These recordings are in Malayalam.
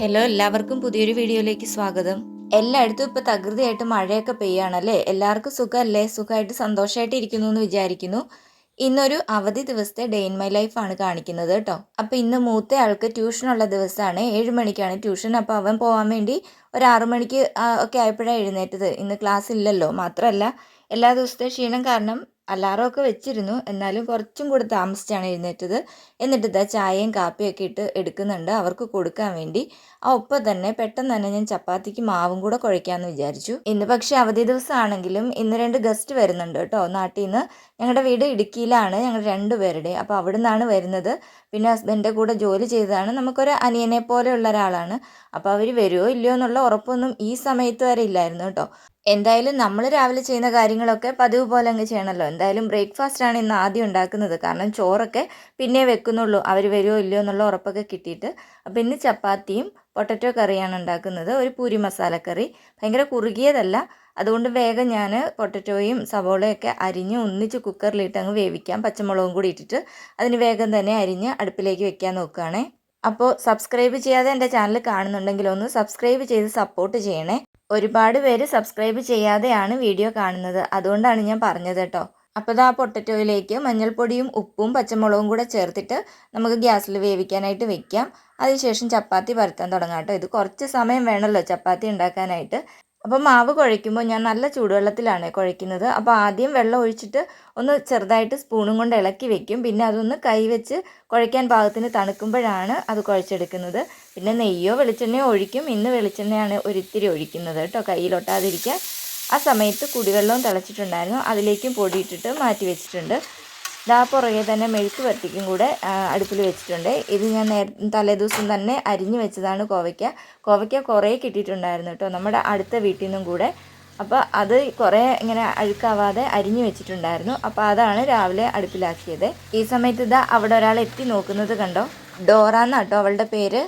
ഹലോ, എല്ലാവർക്കും പുതിയൊരു വീഡിയോയിലേക്ക് സ്വാഗതം. എല്ലായിടത്തും ഇപ്പൊ തകൃതിയായിട്ട് മഴയൊക്കെ പെയ്യാണല്ലേ. എല്ലാവർക്കും സുഖമല്ലേ? സുഖമായിട്ട് സന്തോഷമായിട്ട് ഇരിക്കുന്നു എന്ന് വിചാരിക്കുന്നു. ഇന്നൊരു അവധി ദിവസത്തെ ഡേ ഇൻ മൈ ലൈഫ് ആണ് കാണിക്കുന്നത് കേട്ടോ. അപ്പൊ ഇന്ന് മൂത്ത ആൾക്ക് ട്യൂഷനുള്ള ദിവസമാണ്. 7 മണിക്കാണ് ട്യൂഷൻ. അപ്പൊ അവൻ പോകാൻ വേണ്ടി ഒരു 6 മണിക്ക് ഒക്കെ ആയപ്പോഴാണ് എഴുന്നേറ്റത്. ഇന്ന് ക്ലാസ് ഇല്ലല്ലോ. മാത്രമല്ല എല്ലാ ദിവസത്തെ ക്ഷീണം കാരണം അലാറമൊക്കെ വെച്ചിരുന്നു. എന്നാലും കുറച്ചും കൂടി താമസിച്ചാണ് എഴുന്നേറ്റത്. എന്നിട്ട് ഇതാ ചായയും കാപ്പിയും ഒക്കെ ഇട്ട് എടുക്കുന്നുണ്ട് അവർക്ക് കൊടുക്കാൻ വേണ്ടി. ഒപ്പം തന്നെ പെട്ടെന്ന് തന്നെ ഞാൻ ചപ്പാത്തിക്ക് മാവും കൂടെ കുഴയ്ക്കാമെന്ന് വിചാരിച്ചു. ഇന്ന് പക്ഷേ അവധി ദിവസമാണെങ്കിലും ഇന്ന് 2 ഗസ്റ്റ് വരുന്നുണ്ട് കേട്ടോ നാട്ടിൽ നിന്ന്. ഞങ്ങളുടെ വീട് ഇടുക്കിയിലാണ്, ഞങ്ങൾ 2 പേരുടെ. അപ്പോൾ അവിടെ നിന്നാണ് വരുന്നത്. പിന്നെ ഹസ്ബൻഡിൻ്റെ കൂടെ ജോലി ചെയ്തതാണ്. നമുക്കൊരു അനിയനെ പോലെയുള്ള ഒരാളാണ്. അപ്പോൾ അവർ വരുമോ ഇല്ലയോ എന്നുള്ള ഉറപ്പൊന്നും ഈ സമയത്ത് വരെ ഇല്ലായിരുന്നു കേട്ടോ. എന്തായാലും നമ്മൾ രാവിലെ ചെയ്യുന്ന കാര്യങ്ങളൊക്കെ പതിവ് പോലെ അങ്ങ് ചെയ്യണമല്ലോ. എന്തായാലും ബ്രേക്ക്ഫാസ്റ്റാണ് ഇന്ന് ആദ്യം ഉണ്ടാക്കുന്നത്. കാരണം ചോറൊക്കെ പിന്നെ വെക്കുന്നുള്ളൂ അവർ വരുമോ ഇല്ലയോ എന്നുള്ള ഉറപ്പൊക്കെ കിട്ടിയിട്ട്. അപ്പോൾ ഇന്ന് ചപ്പാത്തിയും പൊട്ടറ്റോ കറിയാണ് ഉണ്ടാക്കുന്നത്. ഒരു പൂരി മസാലക്കറി. ഭയങ്കര കുറുകിയതല്ല. അതുകൊണ്ട് വേഗം ഞാൻ പൊട്ടറ്റോയും സവോളയൊക്കെ അരിഞ്ഞ് ഒന്നിച്ച് കുക്കറിലിട്ട് അങ്ങ് വേവിക്കാം. പച്ചമുളകും കൂടി ഇട്ടിട്ട് അതിന് വേഗം തന്നെ അരിഞ്ഞ് അടുപ്പിലേക്ക് വെക്കാൻ നോക്കുകയാണേ. അപ്പോൾ സബ്സ്ക്രൈബ് ചെയ്യാതെ എൻ്റെ ചാനൽ കാണുന്നുണ്ടെങ്കിൽ ഒന്ന് സബ്സ്ക്രൈബ് ചെയ്ത് സപ്പോർട്ട് ചെയ്യണേ. ഒരുപാട് പേര് സബ്സ്ക്രൈബ് ചെയ്യാതെയാണ് വീഡിയോ കാണുന്നത്. അതുകൊണ്ടാണ് ഞാൻ പറഞ്ഞത് കേട്ടോ. അപ്പോൾ ഇതാ പൊട്ടറ്റോയിലേക്ക് മഞ്ഞൾപ്പൊടിയും ഉപ്പും പച്ചമുളകും കൂടെ ചേർത്തിട്ട് നമുക്ക് ഗ്യാസിൽ വേവിക്കാനായിട്ട് വെക്കാം. അതിനുശേഷം ചപ്പാത്തി പരത്താൻ തുടങ്ങാം കേട്ടോ. ഇത് കുറച്ച് സമയം വേണമല്ലോ ചപ്പാത്തി ഉണ്ടാക്കാനായിട്ട്. അപ്പോൾ മാവ് കുഴയ്ക്കുമ്പോൾ ഞാൻ നല്ല ചൂടുവെള്ളത്തിലാണ് കുഴയ്ക്കുന്നത്. അപ്പോൾ ആദ്യം വെള്ളം ഒഴിച്ചിട്ട് ഒന്ന് ചെറുതായിട്ട് സ്പൂണും കൊണ്ട് ഇളക്കി വെക്കും. പിന്നെ അതൊന്ന് കൈവച്ച് കുഴയ്ക്കാൻ പാകത്തിന് തണുക്കുമ്പോഴാണ് അത് കുഴച്ചെടുക്കുന്നത്. പിന്നെ നെയ്യോ വെളിച്ചെണ്ണയോ ഒഴിക്കും. ഇന്ന് വെളിച്ചെണ്ണയാണ് ഒരിത്തിരി ഒഴിക്കുന്നത് കേട്ടോ, കയ്യിലൊട്ടാതിരിക്കാൻ. ആ സമയത്ത് കുടിവെള്ളവും തിളച്ചിട്ടുണ്ടായിരുന്നു. അതിലേക്കും പൊടിയിട്ടിട്ട് മാറ്റി വെച്ചിട്ടുണ്ട്. ഇതാ പുറകെ തന്നെ മെഴുക്ക് വരട്ടിക്കും കൂടെ അടുപ്പിൽ വെച്ചിട്ടുണ്ട്. ഇത് ഞാൻ തലേദിവസം തന്നെ അരിഞ്ഞു വെച്ചതാണ് കോവയ്ക്ക കുറേ കിട്ടിയിട്ടുണ്ടായിരുന്നു കേട്ടോ, നമ്മുടെ അടുത്ത വീട്ടിൽ നിന്നും കൂടെ. അപ്പോൾ അത് കുറേ ഇങ്ങനെ അഴുക്കാവാതെ അരിഞ്ഞു വെച്ചിട്ടുണ്ടായിരുന്നു. അപ്പോൾ അതാണ് രാവിലെ അടുപ്പിലാക്കിയത്. ഈ സമയത്ത് ഇതാ അവിടെ ഒരാൾ എത്തി നോക്കുന്നത് കണ്ടോ. ഡോറ എന്നാട്ടോ അവളുടെ പേര്.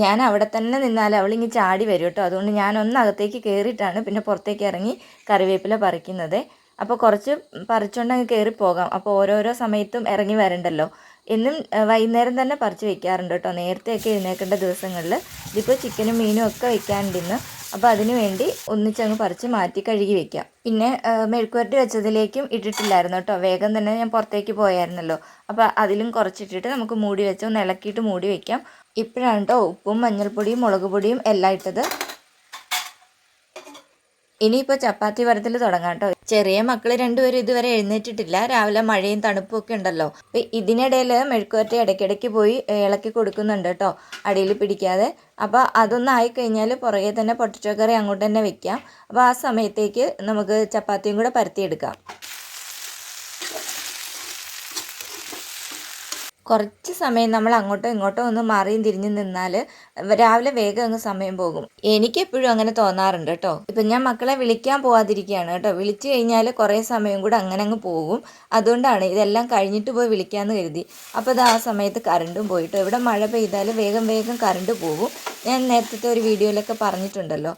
ഞാൻ അവിടെ തന്നെ നിന്നാൽ അവളിങ്ങ് ചാടി വരും കേട്ടോ. അതുകൊണ്ട് ഞാൻ ഒന്നകത്തേക്ക് കയറിയിട്ടാണ് പിന്നെ പുറത്തേക്ക് ഇറങ്ങി കറിവേപ്പില പറിക്കുന്നത്. അപ്പോൾ കുറച്ച് പറിച്ചുകൊണ്ട് അങ്ങ് കയറി പോകാം. അപ്പോൾ ഓരോരോ സമയത്തും ഇറങ്ങി വരണ്ടല്ലോ. എന്നും വൈകുന്നേരം തന്നെ പറിച്ച് വെക്കാറുണ്ട് കേട്ടോ, നേരത്തെയൊക്കെ എഴുന്നേൽക്കേണ്ട ദിവസങ്ങളിൽ. ഇതിപ്പോൾ ചിക്കനും മീനും ഒക്കെ വെക്കാനുണ്ട് ഇന്ന്. അപ്പോൾ അതിന് വേണ്ടി ഒന്നിച്ചങ്ങ് പറിച്ച് മാറ്റി കഴുകി വെക്കാം. പിന്നെ മെഴുക്കുവരട്ടി വെച്ചതിലേക്കും ഇട്ടിട്ടില്ലായിരുന്നു കേട്ടോ. വേഗം തന്നെ ഞാൻ പുറത്തേക്ക് പോയായിരുന്നല്ലോ. അപ്പോൾ അതിലും കുറച്ചിട്ടിട്ട് നമുക്ക് മൂടി വെച്ച് ഒന്ന് ഇളക്കിയിട്ട് മൂടി വയ്ക്കാം. ഇപ്പോഴാണ് കേട്ടോ ഉപ്പും മഞ്ഞൾപ്പൊടിയും മുളക് പൊടിയും എല്ലാം ഇട്ടത്. ഇനിയിപ്പോൾ ചപ്പാത്തി പരത്തൽ തുടങ്ങാം കേട്ടോ. ചെറിയ മക്കൾ 2 പേരും ഇതുവരെ എഴുന്നേറ്റിട്ടില്ല. രാവിലെ മഴയും തണുപ്പും ഒക്കെ ഉണ്ടല്ലോ. അപ്പോൾ ഇതിനിടയിൽ മെഴുക്കുവരട്ടി ഇടയ്ക്കിടയ്ക്ക് പോയി ഇളക്കി കൊടുക്കുന്നുണ്ട് കേട്ടോ, അടിയിൽ പിടിക്കാതെ. അപ്പോൾ അതൊന്നും ആയിക്കഴിഞ്ഞാൽ പുറകെ തന്നെ പൊട്ടറ്റോ കറി അങ്ങോട്ട് തന്നെ വെക്കാം. അപ്പോൾ ആ സമയത്തേക്ക് നമുക്ക് ചപ്പാത്തിയും കൂടെ പരത്തിയെടുക്കാം. കുറച്ച് സമയം നമ്മൾ അങ്ങോട്ടോ ഇങ്ങോട്ടോ ഒന്ന് മാറിയും തിരിഞ്ഞ് നിന്നാൽ രാവിലെ വേഗം അങ്ങ് സമയം പോകും. എനിക്കെപ്പോഴും അങ്ങനെ തോന്നാറുണ്ട് കേട്ടോ. ഇപ്പം ഞാൻ മക്കളെ വിളിക്കാൻ പോവാതിരിക്കുകയാണ് കേട്ടോ. വിളിച്ചു കഴിഞ്ഞാൽ കുറേ സമയം കൂടെ അങ്ങനെ അങ്ങ് പോകും. അതുകൊണ്ടാണ് ഇതെല്ലാം കഴിഞ്ഞിട്ട് പോയി വിളിക്കാമെന്ന് കരുതി. അപ്പോൾ അത് ആ സമയത്ത് കറണ്ടും പോയിട്ടോ. ഇവിടെ മഴ പെയ്താൽ വേഗം വേഗം കറണ്ട് പോകും. ഞാൻ നേരത്തെ ഒരു വീഡിയോയിലൊക്കെ പറഞ്ഞിട്ടുണ്ടല്ലോ,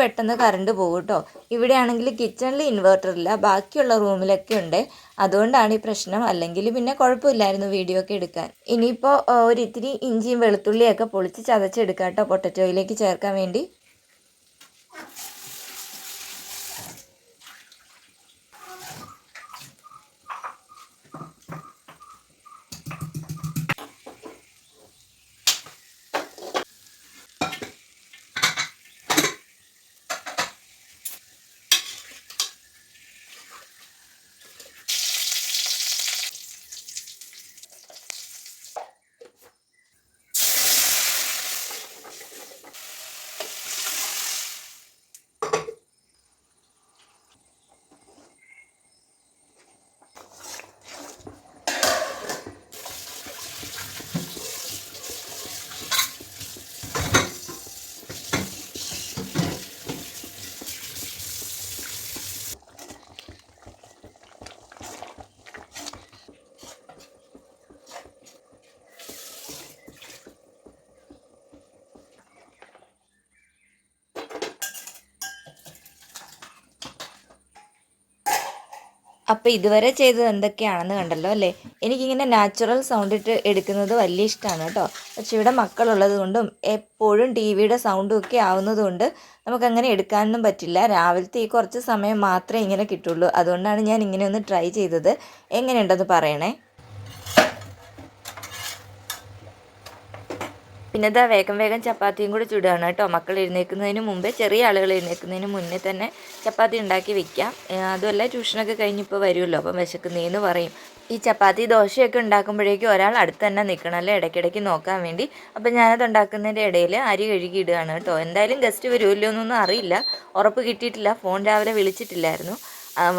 പെട്ടെന്ന് കറണ്ട് പോകും കേട്ടോ. ഇവിടെയാണെങ്കിൽ കിച്ചണിൽ ഇൻവേർട്ടറില്ല, ബാക്കിയുള്ള റൂമിലൊക്കെ ഉണ്ട്. അതുകൊണ്ടാണ് ഈ പ്രശ്നം. അല്ലെങ്കിൽ പിന്നെ കുഴപ്പമില്ലായിരുന്നു വീഡിയോ ഒക്കെ എടുക്കാൻ. ഇനിയിപ്പോൾ ഒരിത്തിരി ഇഞ്ചിയും വെളുത്തുള്ളിയൊക്കെ പൊളിച്ച് ചതച്ചെടുക്കാം കേട്ടോ പൊട്ടറ്റോയിലേക്ക് ചേർക്കാൻ വേണ്ടി. അപ്പോൾ ഇതുവരെ ചെയ്തത് എന്തൊക്കെയാണെന്ന് കണ്ടല്ലോ അല്ലേ. എനിക്കിങ്ങനെ നാച്ചുറൽ സൗണ്ട് ഇട്ട് എടുക്കുന്നത് വലിയ ഇഷ്ടമാണ് കേട്ടോ. പക്ഷെ ഇവിടെ മക്കളുള്ളത് കൊണ്ടും എപ്പോഴും ടി വിയുടെ സൗണ്ടും ഒക്കെ ആവുന്നത് കൊണ്ട് നമുക്കങ്ങനെ എടുക്കാനൊന്നും പറ്റില്ല. രാവിലത്തെ ഈ കുറച്ച് സമയം മാത്രമേ ഇങ്ങനെ കിട്ടുള്ളൂ. അതുകൊണ്ടാണ് ഞാൻ ഇങ്ങനെ ഒന്ന് ട്രൈ ചെയ്തത്. എങ്ങനെയുണ്ടെന്ന് പറയണേ. പിന്നെ ഇതാ വേഗം വേഗം ചപ്പാത്തിയും കൂടി ചുടുകയാണ് കേട്ടോ. മക്കൾ എഴുന്നേൽക്കുന്നതിന് മുമ്പേ, ചെറിയ ആളുകൾ എഴുന്നേൽക്കുന്നതിന് മുന്നേ തന്നെ ചപ്പാത്തി ഉണ്ടാക്കി വെക്കാം. അതുമല്ല ട്യൂഷനൊക്കെ കഴിഞ്ഞിപ്പോൾ വരുമല്ലോ, അപ്പം വിശക്കുന്നേന്ന് പറയും. ഈ ചപ്പാത്തി ദോശയൊക്കെ ഉണ്ടാക്കുമ്പോഴേക്കും ഒരാൾ അടുത്ത് തന്നെ നിൽക്കണം അല്ലേ, ഇടയ്ക്കിടയ്ക്ക് നോക്കാൻ വേണ്ടി. അപ്പം ഞാനത് ഉണ്ടാക്കുന്നതിൻ്റെ ഇടയിൽ അരി കഴുകി ഇടുകയാണ് കേട്ടോ. എന്തായാലും ഗസ്റ്റ് വരുമല്ലോ എന്നൊന്നും അറിയില്ല, ഉറപ്പ് കിട്ടിയിട്ടില്ല. ഫോൺ രാവിലെ വിളിച്ചിട്ടില്ലായിരുന്നു.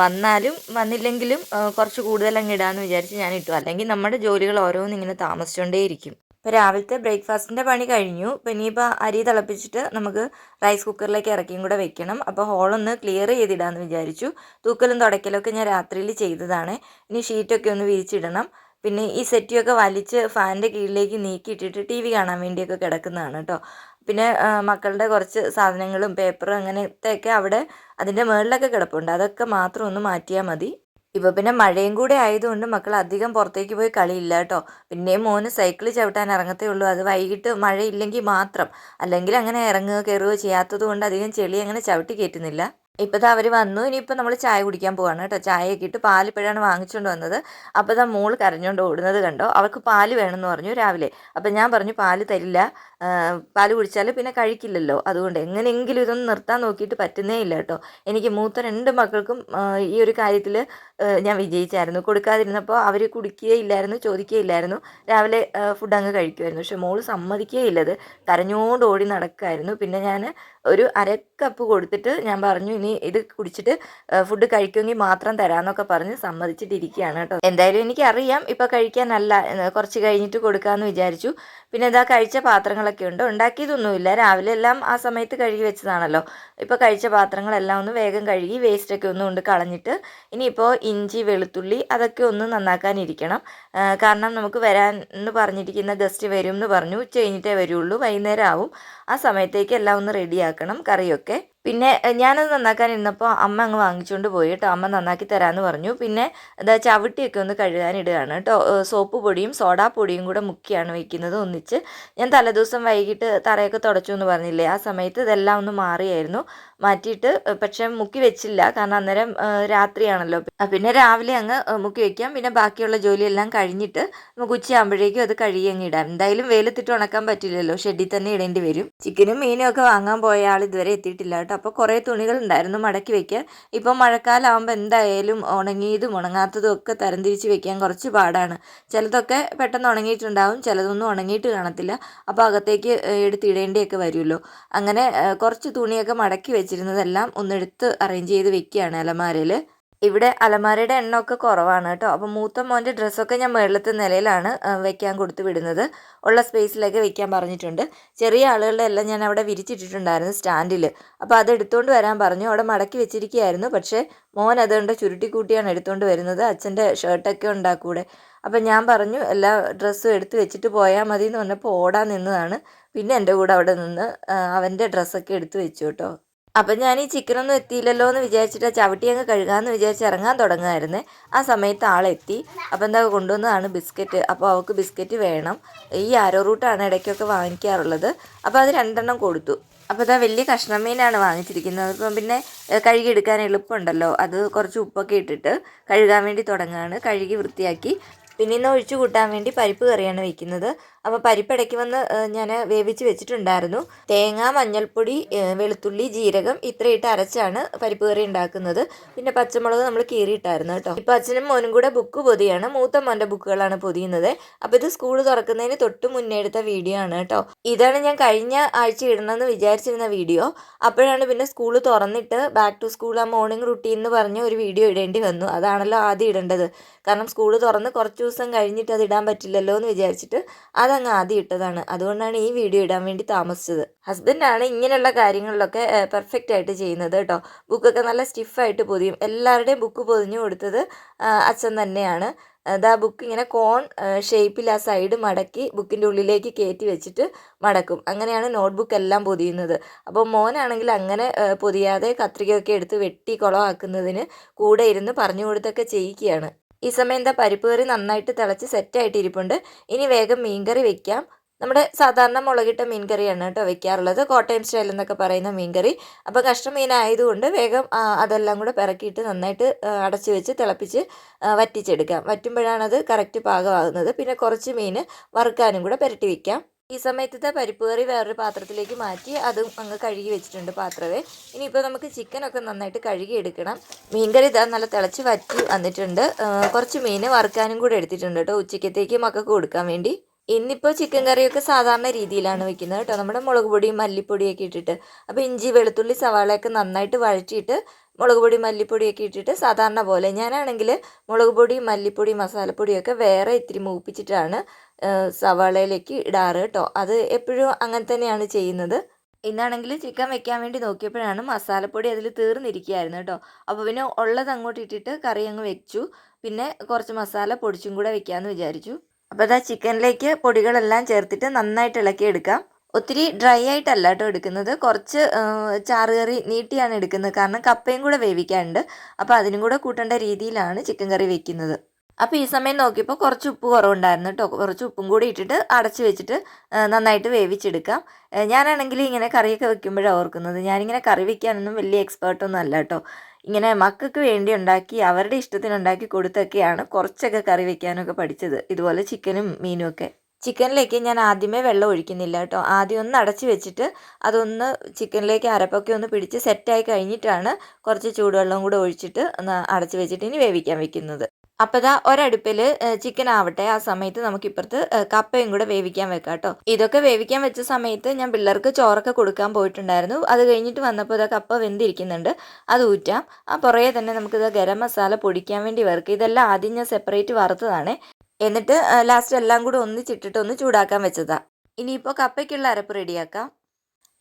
വന്നാലും വന്നില്ലെങ്കിലും കുറച്ച് കൂടുതൽ അങ്ങ് ഇടാമെന്ന് വിചാരിച്ച് ഞാൻ ഇട്ടു. അല്ലെങ്കിൽ നമ്മുടെ ജോലികൾ ഓരോന്നും ഇങ്ങനെ താമസിച്ചുകൊണ്ടേയിരിക്കും. ഇപ്പോൾ രാവിലത്തെ ബ്രേക്ക്ഫാസ്റ്റിൻ്റെ പണി കഴിഞ്ഞു. ഇപ്പോൾ ഇനിയിപ്പോൾ അരി തിളപ്പിച്ചിട്ട് നമുക്ക് റൈസ് കുക്കറിലേക്ക് ഇറക്കിയും കൂടെ വെക്കണം. അപ്പോൾ ഹോളൊന്ന് ക്ലിയർ ചെയ്തിടാമെന്ന് വിചാരിച്ചു. തൂക്കലും തുടയ്ക്കലൊക്കെ ഞാൻ രാത്രിയിൽ ചെയ്തതാണ്. ഇനി ഷീറ്റൊക്കെ ഒന്ന് വിരിച്ചിടണം. പിന്നെ ഈ സെറ്റിയൊക്കെ വലിച്ച് ഫാനിൻ്റെ കീഴിലേക്ക് നീക്കിയിട്ടിട്ട് ടി വി കാണാൻ വേണ്ടിയൊക്കെ കിടക്കുന്നതാണ് കേട്ടോ. പിന്നെ മക്കളുടെ കുറച്ച് സാധനങ്ങളും പേപ്പറും അങ്ങനത്തെയൊക്കെ അവിടെ അതിൻ്റെ മുകളിലൊക്കെ കിടപ്പുണ്ട്. അതൊക്കെ മാത്രം ഒന്ന് മാറ്റിയാൽ മതി. ഇപ്പോൾ പിന്നെ മഴയും കൂടെ ആയതുകൊണ്ട് മക്കൾ അധികം പുറത്തേക്ക് പോയി കളിയില്ല കേട്ടോ. പിന്നെയും മോന് സൈക്കിൾ ചവിട്ടാൻ ഇറങ്ങത്തേ ഉള്ളൂ. അത് വൈകിട്ട് മഴയില്ലെങ്കിൽ മാത്രം. അല്ലെങ്കിൽ അങ്ങനെ ഇറങ്ങുകയോ കയറുകയോ ചെയ്യാത്തത് കൊണ്ട് അധികം ചെളി അങ്ങനെ ചവിട്ടി കയറ്റുന്നില്ല. ഇപ്പോൾ അവർ വന്നു. ഇനിയിപ്പോൾ നമ്മൾ ചായ കുടിക്കാൻ പോവാണ് കേട്ടോ. ചായയൊക്കെ ഇട്ട് പാലിപ്പോഴാണ് വാങ്ങിച്ചുകൊണ്ട് വന്നത്. അപ്പോൾ മോൾ കരഞ്ഞുകൊണ്ട് ഓടുന്നത് കണ്ടോ. അവൾക്ക് പാല് വേണമെന്ന് പറഞ്ഞു രാവിലെ. അപ്പം ഞാൻ പറഞ്ഞു പാല് തരില്ല, പാല് കുടിച്ചാൽ പിന്നെ കഴിക്കില്ലല്ലോ. അതുകൊണ്ട് എങ്ങനെയെങ്കിലും ഇതൊന്ന് നിർത്താൻ നോക്കിയിട്ട് പറ്റുന്നേ ഇല്ല കേട്ടോ. എനിക്ക് മൂത്ത 2 മക്കൾക്കും ഈ ഒരു കാര്യത്തിൽ ഞാൻ വിജയിച്ചായിരുന്നു. കൊടുക്കാതിരുന്നപ്പോൾ അവർ കുടിക്കുകയില്ലായിരുന്നു, ചോദിക്കുകയില്ലായിരുന്നു. രാവിലെ ഫുഡ് അങ്ങ് കഴിക്കുമായിരുന്നു. പക്ഷെ മോൾ സമ്മതിക്കുകയില്ലത്, കരഞ്ഞുകൊണ്ട് ഓടി നടക്കുമായിരുന്നു. പിന്നെ ഞാൻ ഒരു 1/2 കപ്പ് കൊടുത്തിട്ട് ഞാൻ പറഞ്ഞു ഇനി ഇത് കുടിച്ചിട്ട് ഫുഡ് കഴിക്കുമെങ്കിൽ മാത്രം തരാമെന്നൊക്കെ പറഞ്ഞ് സമ്മതിച്ചിട്ടിരിക്കുകയാണ് കേട്ടോ. എന്തായാലും എനിക്കറിയാം ഇപ്പോൾ കഴിക്കാനല്ല, കുറച്ച് കഴിഞ്ഞിട്ട് കൊടുക്കാമെന്ന് വിചാരിച്ചു. പിന്നെ ഇതാ കഴിച്ച പാത്രങ്ങളൊക്കെ ഉണ്ട്. ഉണ്ടാക്കിയതൊന്നുമില്ല, രാവിലെ എല്ലാം ആ സമയത്ത് കഴുകി വെച്ചതാണല്ലോ. ഇപ്പോൾ കഴിച്ച പാത്രങ്ങളെല്ലാം ഒന്ന് വേഗം കഴുകി വേസ്റ്റൊക്കെ ഒന്നും കൊണ്ട് കളഞ്ഞിട്ട് ഇനിയിപ്പോൾ ഇഞ്ചി വെളുത്തുള്ളി അതൊക്കെ ഒന്ന് നന്നാക്കാനിരിക്കണം. കാരണം നമുക്ക് വരാൻ എന്ന് പറഞ്ഞിരിക്കുന്ന ഗസ്റ്റ് വരും എന്ന് പറഞ്ഞു. ഉച്ച കഴിഞ്ഞിട്ടേ വരുള്ളൂ, വൈകുന്നേരം ആവും. ആ സമയത്തേക്ക് എല്ലാം ഒന്ന് റെഡിയാക്കണം കറിയൊക്കെ. പിന്നെ ഞാനത് നന്നാക്കാനിരുന്നപ്പോൾ അമ്മ അങ്ങ് വാങ്ങിച്ചുകൊണ്ട് പോയി കേട്ടോ. അമ്മ നന്നാക്കി തരാമെന്ന് പറഞ്ഞു. പിന്നെ എന്താ ചവിട്ടിയൊക്കെ ഒന്ന് കഴുകാനിടുകയാണ് കേട്ടോ. സോപ്പ് പൊടിയും സോഡാപ്പൊടിയും കൂടെ മുക്കിയാണ് വയ്ക്കുന്നത് ഒന്നിച്ച്. ഞാൻ തലേദിവസം വൈകിട്ട് തറയൊക്കെ തുടച്ചു എന്ന് പറഞ്ഞില്ലേ, ആ സമയത്ത് ഇതെല്ലാം ഒന്ന് മാറിയായിരുന്നു. മാറ്റിയിട്ട് പക്ഷെ മുക്കി വെച്ചില്ല, കാരണം അന്നേരം രാത്രിയാണല്ലോ. പിന്നെ രാവിലെ അങ്ങ് മുക്കി വയ്ക്കാം. പിന്നെ ബാക്കിയുള്ള ജോലിയെല്ലാം കഴിഞ്ഞിട്ട് നമുക്ക് ഉച്ചയാകുമ്പോഴേക്കും അത് കഴുകി അങ്ങ് ഇടാം. എന്തായാലും വെയിലത്തിട്ട് ഉണക്കാൻ പറ്റില്ലല്ലോ, ഷെഡിൽ തന്നെ ഇടേണ്ടി വരും. ചിക്കനും മീനും ഒക്കെ വാങ്ങാൻ പോയ ആൾ ഇതുവരെ എത്തിയിട്ടില്ല കേട്ടോ. അപ്പോൾ കുറേ തുണികൾ ഉണ്ടായിരുന്നു മടക്കി വെക്കാൻ. ഇപ്പോൾ മഴക്കാലമാകുമ്പോൾ എന്തായാലും ഉണങ്ങിയതും ഉണങ്ങാത്തതും ഒക്കെ തരംതിരിച്ച് വെക്കാൻ കുറച്ച് പാടാണ്. ചിലതൊക്കെ പെട്ടെന്ന് ഉണങ്ങിയിട്ടുണ്ടാവും, ചിലതൊന്നും ഉണങ്ങിയിട്ട് കാണത്തില്ല. അപ്പോൾ അകത്തേക്ക് എടുത്തിടേണ്ടിയൊക്കെ വരുമല്ലോ. അങ്ങനെ കുറച്ച് തുണിയൊക്കെ മടക്കി വെച്ചിരുന്നതെല്ലാം ഒന്നെടുത്ത് അറേഞ്ച് ചെയ്ത് വെക്കുകയാണ് അലമാരയിൽ. ഇവിടെ അലമാരയുടെ എണ്ണമൊക്കെ കുറവാണ് കേട്ടോ. അപ്പോൾ മൂത്ത മോൻ്റെ ഡ്രസ്സൊക്കെ ഞാൻ മുകളിലത്തെ നിലയിലാണ് വെക്കാൻ കൊടുത്ത് വിടുന്നത്. ഉള്ള സ്പേസിലൊക്കെ വെക്കാൻ പറഞ്ഞിട്ടുണ്ട്. ചെറിയ ആളുകളുടെ എല്ലാം ഞാൻ അവിടെ വിരിച്ചിട്ടിട്ടുണ്ടായിരുന്നു സ്റ്റാൻഡിൽ. അപ്പോൾ അത് എടുത്തുകൊണ്ട് വരാൻ പറഞ്ഞു. അവിടെ മടക്കി വെച്ചിരിക്കുകയായിരുന്നു. പക്ഷേ മോൻ അതുകൊണ്ട് ചുരുട്ടിക്കൂട്ടിയാണ് എടുത്തുകൊണ്ട് വരുന്നത്. അച്ഛൻ്റെ ഷർട്ടൊക്കെ ഉണ്ടാക്കൂടെ. അപ്പം ഞാൻ പറഞ്ഞു എല്ലാ ഡ്രസ്സും എടുത്ത് വെച്ചിട്ട് പോയാൽ മതി എന്ന് പറഞ്ഞപ്പോൾ ഓടാൻ നിന്നതാണ്. പിന്നെ എൻ്റെ കൂടെ അവിടെ നിന്ന് അവൻ്റെ ഡ്രസ്സൊക്കെ എടുത്ത് വെച്ചു കേട്ടോ. അപ്പം ഞാൻ ഈ ചിക്കനൊന്നും എത്തിയില്ലല്ലോ എന്ന് വിചാരിച്ചിട്ട് ചവിട്ടി അങ്ങ് കഴുകാമെന്ന് വിചാരിച്ച് ഇറങ്ങാൻ തുടങ്ങുമായിരുന്നേ. ആ സമയത്ത് ആളെത്തി. അപ്പോൾ എന്താ കൊണ്ടുവന്നതാണ് ബിസ്ക്കറ്റ്. അപ്പോൾ അവൾക്ക് ബിസ്ക്കറ്റ് വേണം. ഈ ആരോ റൂട്ടാണ് ഇടയ്ക്കൊക്കെ വാങ്ങിക്കാറുള്ളത്. അപ്പോൾ അത് 2 കൊടുത്തു. അപ്പോൾ ഇതാ വലിയ കഷ്ണം മീനാണ് വാങ്ങിച്ചിരിക്കുന്നത്. അപ്പം പിന്നെ കഴുകിയെടുക്കാൻ എളുപ്പമുണ്ടല്ലോ. അത് കുറച്ച് ഉപ്പൊക്കെ ഇട്ടിട്ട് കഴുകാൻ വേണ്ടി തുടങ്ങുകയാണ്. കഴുകി വൃത്തിയാക്കി പിന്നെ ഇന്ന് ഒഴിച്ചു കൂട്ടാൻ വേണ്ടി പരിപ്പ് കറിയാണ് വയ്ക്കുന്നത്. അപ്പോൾ പരിപ്പ് ഇടയ്ക്ക് വന്ന് ഞാൻ വേവിച്ച് വെച്ചിട്ടുണ്ടായിരുന്നു. തേങ്ങ, മഞ്ഞൾപ്പൊടി, വെളുത്തുള്ളി, ജീരകം ഇത്രയിട്ട് അരച്ചാണ് പരിപ്പ് കറി ഉണ്ടാക്കുന്നത്. പിന്നെ പച്ചമുളക് നമ്മൾ കീറിയിട്ടായിരുന്നു കേട്ടോ. ഇപ്പോൾ അച്ഛനും മോനും കൂടെ ബുക്ക് പൊതിയാണ്. മൂത്ത മോൻ്റെ ബുക്കുകളാണ് പൊതിയുന്നത്. അപ്പോൾ ഇത് സ്കൂൾ തുറക്കുന്നതിന് തൊട്ട് മുന്നേ എടുത്ത വീഡിയോ ആണ് കേട്ടോ. ഇതാണ് ഞാൻ കഴിഞ്ഞ ആഴ്ച ഇടണമെന്ന് വിചാരിച്ചിരുന്ന വീഡിയോ. അപ്പോഴാണ് പിന്നെ സ്കൂൾ തുറന്നിട്ട് ബാക്ക് ടു സ്കൂൾ ആ മോർണിംഗ് റുട്ടീൻ എന്ന് പറഞ്ഞ ഒരു വീഡിയോ ഇടേണ്ടി വന്നു. അതാണല്ലോ ആദ്യം ഇടേണ്ടത്. കാരണം സ്കൂൾ തുറന്ന് കുറച്ച് ദിവസം കഴിഞ്ഞിട്ട് അത് ഇടാൻ പറ്റില്ലല്ലോ എന്ന് വിചാരിച്ചിട്ട് അതങ്ങ് ആദ്യം ഇട്ടതാണ്. അതുകൊണ്ടാണ് ഈ വീഡിയോ ഇടാൻ വേണ്ടി താമസിച്ചത്. ഹസ്ബൻഡാണ് ഇങ്ങനെയുള്ള കാര്യങ്ങളിലൊക്കെ പെർഫെക്റ്റ് ആയിട്ട് ചെയ്യുന്നത് കേട്ടോ. ബുക്കൊക്കെ നല്ല സ്റ്റിഫായിട്ട് പൊതിയും. എല്ലാവരുടെയും ബുക്ക് പൊതിഞ്ഞു കൊടുത്തത് അച്ഛൻ തന്നെയാണ്. അതാ ബുക്ക് ഇങ്ങനെ കോൺ ഷേപ്പിൽ ആ സൈഡ് മടക്കി ബുക്കിൻ്റെ ഉള്ളിലേക്ക് കയറ്റി വെച്ചിട്ട് മടക്കും. അങ്ങനെയാണ് നോട്ട്ബുക്ക് എല്ലാം പൊതിയുന്നത്. അപ്പോൾ മോനാണെങ്കിൽ അങ്ങനെ പൊതിയാതെ കത്രികയൊക്കെ എടുത്ത് വെട്ടി കുളമാക്കുന്നതിന് കൂടെ ഇരുന്ന് പറഞ്ഞു കൊടുത്തൊക്കെ ചെയ്യിക്കുകയാണ്. ഈ സമയം എന്താ പരിപ്പ് കറി നന്നായിട്ട് തിളച്ച് സെറ്റായിട്ട് ഇരിപ്പുണ്ട്. ഇനി വേഗം മീൻകറി വെക്കാം. നമ്മുടെ സാധാരണ മുളകിട്ട മീൻ കറിയാണ് കേട്ടോ വെക്കാറുള്ളത്, കോട്ടയം സ്റ്റൈൽ എന്നൊക്കെ പറയുന്ന മീൻ കറി. അപ്പോൾ കഷ്ണം മീനായതുകൊണ്ട് വേഗം അതെല്ലാം കൂടെ പിറക്കിയിട്ട് നന്നായിട്ട് അടച്ച് വെച്ച് തിളപ്പിച്ച് വറ്റിച്ചെടുക്കാം. വറ്റുമ്പോഴാണത് കറക്റ്റ് പാകമാകുന്നത്. പിന്നെ കുറച്ച് മീൻ വറുക്കാനും കൂടെ പുരട്ടി വയ്ക്കാം. ഈ സമയത്തത്തെ പരിപ്പ് കറി വേറൊരു പാത്രത്തിലേക്ക് മാറ്റി അതും അങ്ങ് കഴുകി വെച്ചിട്ടുണ്ട് പാത്രമേ. ഇനിയിപ്പോൾ നമുക്ക് ചിക്കനൊക്കെ നന്നായിട്ട് കഴുകി എടുക്കണം. മീൻകറി ഇതാ നല്ല തിളച്ച് വറ്റി വന്നിട്ടുണ്ട്. കുറച്ച് മീൻ വറുക്കാനും കൂടെ എടുത്തിട്ടുണ്ട് കേട്ടോ, ഉച്ചക്കത്തേക്ക് മക്കൾക്ക് കൊടുക്കാൻ വേണ്ടി. ഇന്നിപ്പോൾ ചിക്കൻ കറിയൊക്കെ സാധാരണ രീതിയിലാണ് വെക്കുന്നത് കേട്ടോ, നമ്മുടെ മുളക് പൊടിയും മല്ലിപ്പൊടിയൊക്കെ ഇട്ടിട്ട്. അപ്പോൾ ഇഞ്ചി വെളുത്തുള്ളി സവാളയൊക്കെ നന്നായിട്ട് വഴറ്റിയിട്ട് മുളക് പൊടി മല്ലിപ്പൊടിയൊക്കെ ഇട്ടിട്ട് സാധാരണ പോലെ. ഞാനാണെങ്കിൽ മുളക് പൊടി മല്ലിപ്പൊടി മസാലപ്പൊടിയൊക്കെ വേറെ ഇത്തിരി മൂപ്പിച്ചിട്ടാണ് സവാളയിലേക്ക് ഇടാറ് കേട്ടോ. അത് എപ്പോഴും അങ്ങനെ തന്നെയാണ് ചെയ്യുന്നത്. ഇന്നാണെങ്കിൽ ചിക്കൻ വെക്കാൻ വേണ്ടി നോക്കിയപ്പോഴാണ് മസാലപ്പൊടി അതിൽ തീർന്നിരിക്കുകയായിരുന്നു കേട്ടോ. അപ്പോൾ പിന്നെ ഉള്ളത് അങ്ങോട്ട് ഇട്ടിട്ട് കറി അങ്ങ് വെച്ചു. പിന്നെ കുറച്ച് മസാല പൊടിച്ചും കൂടെ വെക്കാമെന്ന് വിചാരിച്ചു. അപ്പോൾ അതാ ചിക്കനിലേക്ക് പൊടികളെല്ലാം ചേർത്തിട്ട് നന്നായിട്ട് ഇളക്കിയെടുക്കാം. ഒത്തിരി ഡ്രൈ ആയിട്ടല്ല കേട്ടോ എടുക്കുന്നത്, കുറച്ച് ചാറുകറി നീട്ടിയാണ് എടുക്കുന്നത്. കാരണം കപ്പയും കൂടെ വേവിക്കാനുണ്ട്. അപ്പോൾ അതിനും കൂടെ കൂട്ടേണ്ട രീതിയിലാണ് ചിക്കൻ കറി വെക്കുന്നത്. അപ്പോൾ ഈ സമയം നോക്കിയപ്പോൾ കുറച്ച് ഉപ്പ് കുറവുണ്ടായിരുന്നു കേട്ടോ. കുറച്ച് ഉപ്പും കൂടി ഇട്ടിട്ട് അടച്ച് വെച്ചിട്ട് നന്നായിട്ട് വേവിച്ചെടുക്കാം. ഞാനാണെങ്കിൽ ഇങ്ങനെ കറിയൊക്കെ വെക്കുമ്പോഴാണ് ഓർക്കുന്നത്, ഞാനിങ്ങനെ കറി വെക്കാനൊന്നും വലിയ എക്സ്പേർട്ടൊന്നും അല്ല കേട്ടോ. ഇങ്ങനെ മക്കൾക്ക് വേണ്ടി ഉണ്ടാക്കി അവരുടെ ഇഷ്ടത്തിനുണ്ടാക്കി കൊടുത്തൊക്കെയാണ് കുറച്ചൊക്കെ കറി വെക്കാനൊക്കെ പഠിച്ചത്, ഇതുപോലെ ചിക്കനും മീനും ഒക്കെ. ചിക്കനിലേക്ക് ഞാൻ ആദ്യമേ വെള്ളം ഒഴിക്കുന്നില്ല കേട്ടോ. ആദ്യം ഒന്ന് അടച്ച് വെച്ചിട്ട് അതൊന്ന് ചിക്കനിലേക്ക് അരപ്പൊക്കെ ഒന്ന് പിടിച്ച് സെറ്റായി കഴിഞ്ഞിട്ടാണ് കുറച്ച് ചൂടുവെള്ളം കൂടെ ഒഴിച്ചിട്ട് ഒന്ന് അടച്ച് വെച്ചിട്ട് ഇനി വേവിക്കാൻ വെക്കുന്നത്. അപ്പോൾ ഇതാ ഒരടുപ്പിൽ ചിക്കൻ ആവട്ടെ, ആ സമയത്ത് നമുക്കിപ്പുറത്ത് കപ്പയും കൂടെ വേവിക്കാൻ വെക്കാം കേട്ടോ. ഇതൊക്കെ വേവിക്കാൻ വെച്ച സമയത്ത് ഞാൻ പിള്ളേർക്ക് ചോറൊക്കെ കൊടുക്കാൻ പോയിട്ടുണ്ടായിരുന്നു. അത് കഴിഞ്ഞിട്ട് വന്നപ്പോൾ ഇതാ കപ്പ വെന്തിരിക്കുന്നുണ്ട്, അത് ഊറ്റാം. ആ പുറകെ തന്നെ നമുക്കിത് ഗരം മസാല പൊടിക്കാൻ വേണ്ടി വറുക്കുക. ഇതെല്ലാം ആദ്യം ഞാൻ സെപ്പറേറ്റ് വറുത്തതാണ്, എന്നിട്ട് ലാസ്റ്റ് എല്ലാം കൂടെ ഒന്നിച്ചിട്ടിട്ട് ഒന്ന് ചൂടാക്കാൻ വെച്ചതാണ്. ഇനിയിപ്പോൾ കപ്പയ്ക്കുള്ള അരപ്പ് റെഡിയാക്കാം.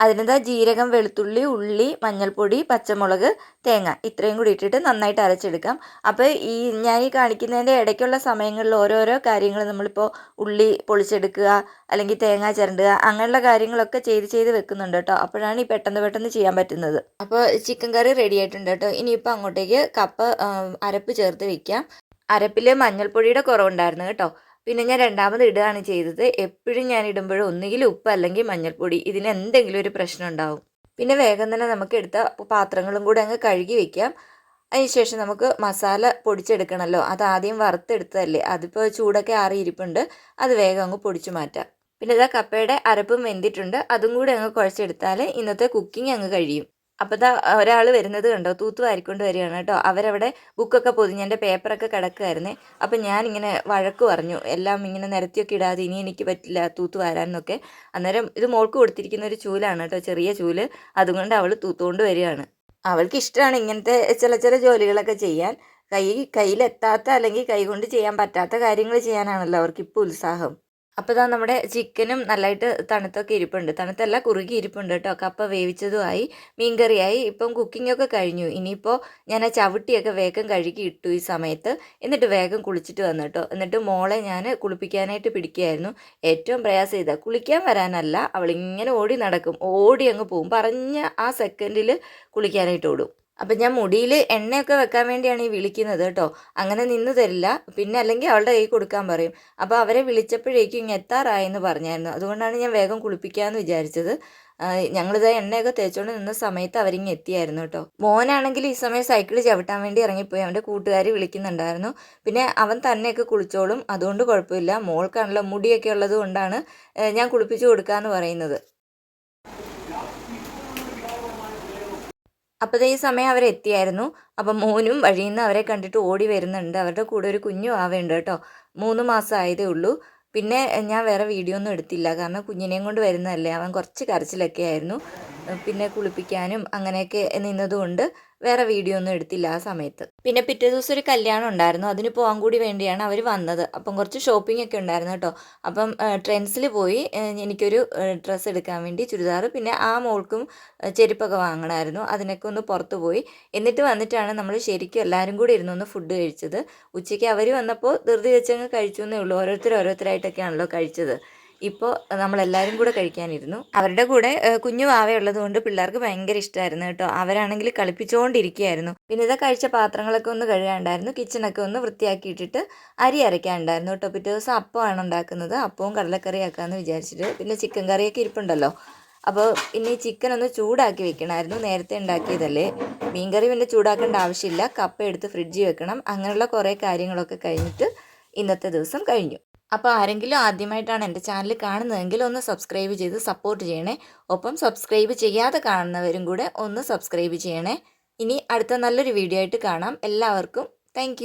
അതിനെന്താ ജീരകം വെളുത്തുള്ളി ഉള്ളി മഞ്ഞൾപ്പൊടി പച്ചമുളക് തേങ്ങ ഇത്രയും കൂടി ഇട്ടിട്ട് നന്നായിട്ട് അരച്ചെടുക്കാം. അപ്പോൾ ഞാൻ കാണിക്കുന്നതിൻ്റെ ഇടയ്ക്കുള്ള സമയങ്ങളിൽ ഓരോരോ കാര്യങ്ങൾ നമ്മളിപ്പോൾ ഉള്ളി പൊളിച്ചെടുക്കുക അല്ലെങ്കിൽ തേങ്ങ ചിരണ്ടുക അങ്ങനെയുള്ള കാര്യങ്ങളൊക്കെ ചെയ്ത് വെക്കുന്നുണ്ട് കേട്ടോ. അപ്പോഴാണ് ഈ പെട്ടെന്ന് ചെയ്യാൻ പറ്റുന്നത്. അപ്പോൾ ചിക്കൻ കറി റെഡി ആയിട്ടുണ്ട് കേട്ടോ. ഇനിയിപ്പോൾ അങ്ങോട്ടേക്ക് കപ്പ അരപ്പ് ചേർത്ത് വയ്ക്കാം. അരപ്പിൽ മഞ്ഞൾപ്പൊടിയുടെ കുറവുണ്ടായിരുന്നു കേട്ടോ. പിന്നെ ഞാൻ രണ്ടാമത് ഇടുകയാണ് ചെയ്തത്. എപ്പോഴും ഞാൻ ഇടുമ്പോഴും ഒന്നുകിൽ ഉപ്പ് അല്ലെങ്കിൽ മഞ്ഞൾപ്പൊടി, ഇതിന് എന്തെങ്കിലും ഒരു പ്രശ്നം ഉണ്ടാവും. പിന്നെ വേഗം തന്നെ നമുക്ക് എടുത്ത പാത്രങ്ങളും കൂടെ അങ്ങ് കഴുകി വെക്കാം. അതിനുശേഷം നമുക്ക് മസാല പൊടിച്ചെടുക്കണമല്ലോ, അത് ആദ്യം വറുത്തെടുത്തതല്ലേ, അതിപ്പോൾ ചൂടൊക്കെ ആറിയിരിപ്പുണ്ട്, അത് വേഗം അങ്ങ് പൊടിച്ചു മാറ്റാം. പിന്നെ ഇതാ കപ്പയുടെ അരപ്പും വെന്തിട്ടുണ്ട്, അതും കൂടെ അങ്ങ് കുഴച്ചെടുത്താൽ ഇന്നത്തെ കുക്കിംഗ് അങ്ങ് കഴിയും. അപ്പോൾ ഇതാ ഒരാൾ വരുന്നത് കണ്ടോ, തൂത്ത് വാരിക്കൊണ്ട് വരികയാണ് കേട്ടോ. അവരവിടെ ബുക്കൊക്കെ പൊതിഞ്ഞ് എൻ്റെ പേപ്പറൊക്കെ കിടക്കുമായിരുന്നേ. അപ്പം ഞാനിങ്ങനെ വഴക്ക് പറഞ്ഞു, എല്ലാം ഇങ്ങനെ നിരത്തിയൊക്കെ ഇടാതെ, ഇനി എനിക്ക് പറ്റില്ല തൂത്ത് വാരാനൊക്കെ. അന്നേരം ഇത് മോൾക്ക് കൊടുത്തിരിക്കുന്ന ഒരു ചൂലാണ് കേട്ടോ, ചെറിയ ചൂല്, അതുകൊണ്ട് അവൾ തൂത്തുകൊണ്ട് വരികയാണ്. അവൾക്ക് ഇഷ്ടമാണ് ഇങ്ങനത്തെ ചില ജോലികളൊക്കെ ചെയ്യാൻ. കയ്യിലെത്താത്ത അല്ലെങ്കിൽ കൈകൊണ്ട് ചെയ്യാൻ പറ്റാത്ത കാര്യങ്ങൾ ചെയ്യാനാണല്ലോ അവർക്കിപ്പോൾ ഉത്സാഹം. അപ്പോൾ ഇതാ നമ്മുടെ ചിക്കനും നല്ലതായിട്ട് തണുത്തൊക്കെ ഇരിപ്പുണ്ട്, തണുത്തല്ല കുറുകി ഇരിപ്പുണ്ട് കേട്ടോ. കപ്പ വേവിച്ചതുമായി മീൻകറിയായി. ഇപ്പം കുക്കിങ്ങൊക്കെ കഴിഞ്ഞു. ഇനിയിപ്പോൾ ഞാൻ ആ ചവിട്ടിയൊക്കെ വേഗം കഴുകി ഇട്ടു ഈ സമയത്ത്. എന്നിട്ട് വേഗം കുളിച്ചിട്ട് വന്നു കേട്ടോ. എന്നിട്ട് മോളെ ഞാൻ കുളിപ്പിക്കാനായിട്ട് പിടിക്കുകയായിരുന്നു. ഏറ്റവും പ്രയാസം ഇതാ, കുളിക്കാൻ വരാനല്ല, അവളിങ്ങനെ ഓടി നടക്കും, ഓടി അങ്ങ് പോവും, പറഞ്ഞ ആ സെക്കൻഡിൽ കുളിക്കാനായിട്ട് ഓടും. അപ്പം ഞാൻ മുടിയിൽ എണ്ണയൊക്കെ വെക്കാൻ വേണ്ടിയാണ് ഈ വിളിക്കുന്നത് കേട്ടോ. അങ്ങനെ നിന്ന് തരില്ല, പിന്നെ അല്ലെങ്കിൽ അവളുടെ കൈ കൊടുക്കാൻ പറയും. അപ്പോൾ അവരെ വിളിച്ചപ്പോഴേക്കും ഇങ്ങ് എത്താറായെന്ന് പറഞ്ഞായിരുന്നു. അതുകൊണ്ടാണ് ഞാൻ വേഗം കുളിപ്പിക്കാമെന്ന് വിചാരിച്ചത്. ഞങ്ങളിത് എണ്ണയൊക്കെ തേച്ചുകൊണ്ട് നിന്ന സമയത്ത് അവരിങ്ങ് എത്തിയായിരുന്നു കേട്ടോ. മോനാണെങ്കിൽ ഈ സമയം സൈക്കിൾ ചവിട്ടാൻ വേണ്ടി ഇറങ്ങിപ്പോയി, അവൻ്റെ കൂട്ടുകാർ വിളിക്കുന്നുണ്ടായിരുന്നു. പിന്നെ അവൻ തന്നെയൊക്കെ കുളിച്ചോളും, അതുകൊണ്ട് കുഴപ്പമില്ല. മോൾക്കാണല്ലോ മുടിയൊക്കെ ഉള്ളത് കൊണ്ടാണ് ഞാൻ കുളിപ്പിച്ച് കൊടുക്കാമെന്ന് പറയുന്നത്. അപ്പോൾ ഈ സമയം അവരെത്തിയായിരുന്നു. അപ്പം മോനും വഴിയിൽ നിന്ന് അവരെ കണ്ടിട്ട് ഓടി വരുന്നുണ്ട്. അവരുടെ കൂടെ ഒരു കുഞ്ഞു ആവയുണ്ട് കേട്ടോ, 3 മാസം ആയതേ ഉള്ളൂ. പിന്നെ ഞാൻ വേറെ വീഡിയോ ഒന്നും എടുത്തില്ല, കാരണം കുഞ്ഞിനെയും കൊണ്ട് വരുന്നതല്ലേ, അവൻ കുറച്ച് കരച്ചിലൊക്കെ ആയിരുന്നു. പിന്നെ കുളിപ്പിക്കാനും അങ്ങനെയൊക്കെ നിന്നതുകൊണ്ട് വേറെ വീഡിയോ ഒന്നും എടുത്തില്ല ആ സമയത്ത്. പിന്നെ പിറ്റേ ദിവസം ഒരു കല്യാണം ഉണ്ടായിരുന്നു, അതിന് പോകാൻ കൂടി വേണ്ടിയാണ് അവർ വന്നത്. അപ്പം കുറച്ച് ഷോപ്പിംഗ് ഒക്കെ ഉണ്ടായിരുന്നു കേട്ടോ. അപ്പം ട്രെൻഡ്സിൽ പോയി എനിക്കൊരു ഡ്രസ്സ് എടുക്കാൻ വേണ്ടി ചുരിദാർ, പിന്നെ ആ മോൾക്കും ചെരുപ്പൊക്കെ വാങ്ങണമായിരുന്നു. അതിനൊക്കെ ഒന്ന് പുറത്ത് പോയി. എന്നിട്ട് വന്നിട്ടാണ് നമ്മൾ ശരിക്കും എല്ലാവരും കൂടി ഇരുന്നൊന്ന് ഫുഡ് കഴിച്ചത്. ഉച്ചയ്ക്ക് അവർ വന്നപ്പോൾ ധൃതി വെച്ചങ്ങ് കഴിച്ചു എന്നേ ഉള്ളൂ. ഓരോരുത്തരായിട്ടൊക്കെയാണല്ലോ കഴിച്ചത്. ഇപ്പോൾ നമ്മളെല്ലാവരും കൂടെ കഴിക്കാനിരുന്നു. അവരുടെ കൂടെ കുഞ്ഞു വാവയുള്ളത് കൊണ്ട് പിള്ളേർക്ക് ഭയങ്കര ഇഷ്ടമായിരുന്നു കേട്ടോ. അവരാണെങ്കിൽ കളിപ്പിച്ചുകൊണ്ടിരിക്കുകയായിരുന്നു. പിന്നെ ഇതൊക്കെ കഴിച്ച പാത്രങ്ങളൊക്കെ ഒന്ന് കഴുകാനുണ്ടായിരുന്നു. കിച്ചണൊക്കെ ഒന്ന് വൃത്തിയാക്കിയിട്ടിട്ട് അരി അരയ്ക്കാനുണ്ടായിരുന്നു കേട്ടോ. പിറ്റേ ദിവസം അപ്പമാണ് ഉണ്ടാക്കുന്നത്. അപ്പവും കടലക്കറി ആക്കാമെന്ന് വിചാരിച്ചിട്ട്. പിന്നെ ചിക്കൻ കറിയൊക്കെ ഇരിപ്പുണ്ടല്ലോ. അപ്പോൾ ഇനി ചിക്കൻ ഒന്ന് ചൂടാക്കി വെക്കണമായിരുന്നു. നേരത്തെ ഉണ്ടാക്കിയതല്ലേ. മീൻകറി പിന്നെ ചൂടാക്കേണ്ട ആവശ്യമില്ല. കപ്പ എടുത്ത് ഫ്രിഡ്ജിൽ വെക്കണം. അങ്ങനെയുള്ള കുറേ കാര്യങ്ങളൊക്കെ കഴിഞ്ഞിട്ട് ഇന്നത്തെ ദിവസം കഴിഞ്ഞു. അപ്പോൾ ആരെങ്കിലും ആദ്യമായിട്ടാണ് എൻ്റെ ചാനൽ കാണുന്നതെങ്കിൽ ഒന്ന് സബ്സ്ക്രൈബ് ചെയ്ത് സപ്പോർട്ട് ചെയ്യണേ. ഒപ്പം സബ്സ്ക്രൈബ് ചെയ്യാതെ കാണുന്നവരും കൂടെ ഒന്ന് സബ്സ്ക്രൈബ് ചെയ്യണേ. ഇനി അടുത്ത നല്ലൊരു വീഡിയോ ആയിട്ട് കാണാം. എല്ലാവർക്കും താങ്ക്